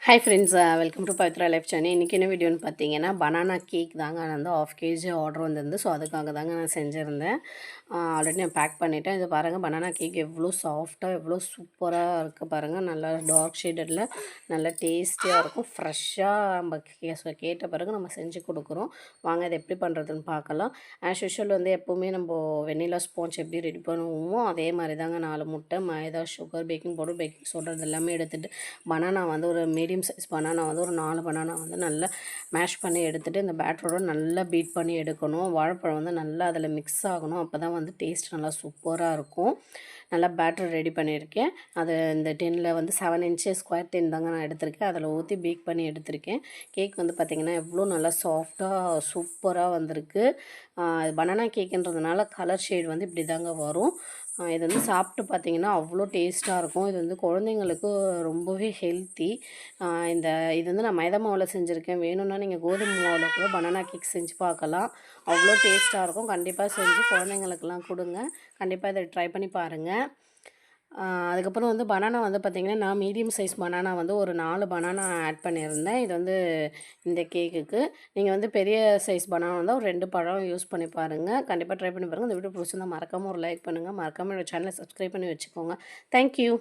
Hi friends, welcome to Pavithra life channel. இன்றைக்கி என்ன வீடியோன்னு பார்த்தீங்கன்னா, பனானா கேக் தாங்க. நான் வந்து 1/2 கேஜி ஆர்டர் வந்திருந்து. ஸோ அதுக்காக தாங்க நான் செஞ்சுருந்தேன். ஆல்ரெடி நான் பேக் பண்ணிவிட்டேன். இது பாருங்கள், பனானா கேக் எவ்வளோ சாஃப்டாக எவ்வளோ சூப்பராக இருக்குது பாருங்கள். நல்லா டார்க் ஷேடடில் நல்லா டேஸ்டியாக இருக்கும். ஃப்ரெஷ்ஷாக நம்ம கேட்ட பிறகு நம்ம செஞ்சு கொடுக்குறோம். வாங்க இதை எப்படி பண்ணுறதுன்னு பார்க்கலாம். ஆஸ் யூஷுவல் வந்து எப்போவுமே நம்ம வெண்ணிலா ஸ்பாஞ்ச் எப்படி ரெடி பண்ணுவோமோ அதே மாதிரி தாங்க. 4 முட்டை, maida, sugar, baking powder, baking soda இது எல்லாமே எடுத்துகிட்டு பனானா வந்து ஒரு மீடியம் சைஸ் பனானா வந்து ஒரு 4 பனானா வந்து நல்லா மேஷ் பண்ணி எடுத்துகிட்டு இந்த பேட்டரோட நல்லா பீட் பண்ணி எடுக்கணும். வாழைப்பழம் வந்து நல்லா அதில் மிக்ஸ் ஆகணும். அப்போ தான் வந்து டேஸ்ட் நல்லா சூப்பராக இருக்கும். நல்லா பேட்டர் ரெடி பண்ணியிருக்கேன். அது இந்த டின்னில் வந்து 7 இன்ச்சு ஸ்கொயர் டின் தாங்க நான் எடுத்திருக்கேன். அதில் ஊற்றி பேக் பண்ணி எடுத்திருக்கேன். கேக் வந்து பார்த்திங்கன்னா எவ்வளோ நல்லா சாஃப்டாக சூப்பராக வந்திருக்கு. பனானா கேக்குன்றதுனால கலர் ஷேட் வந்து இப்படி தாங்க வரும். இது வந்து சாப்பிட்டு பார்த்திங்கன்னா அவ்வளோ டேஸ்ட்டாக இருக்கும். இது வந்து குழந்தைங்களுக்கு ரொம்பவே ஹெல்த்தி. இது வந்து நான் மைதா மாவில் செஞ்சுருக்கேன். வேணும்னா நீங்கள் கோதுமை மாவில் கூட பனானா கேக் செஞ்சு பார்க்கலாம். அவ்வளோ டேஸ்ட்டாக இருக்கும். கண்டிப்பாக செஞ்சு குழந்தைங்களுக்கெல்லாம் கொடுங்க. கண்டிப்பாக இதை ட்ரை பண்ணி பாருங்கள். அதுக்கப்புறம் வந்து பனானா வந்து பார்த்திங்கன்னா, நான் மீடியம் சைஸ் பனானா வந்து ஒரு 4 பனானா ஆட் பண்ணியிருந்தேன். இது வந்து இந்த கேக்குக்கு. நீங்கள் வந்து பெரிய சைஸ் பனானா இருந்தால் ஒரு 2 பழம் யூஸ் பண்ணி பாருங்கள். கண்டிப்பாக ட்ரை பண்ணி பாருங்கள். இந்த வீடியோ பிடிச்சிருந்தா மறக்காமல் ஒரு லைக் பண்ணுங்கள். மறக்காமல் என்னோட சேனலை சப்ஸ்கிரைப் பண்ணி வச்சுக்கோங்க. தேங்க்யூ.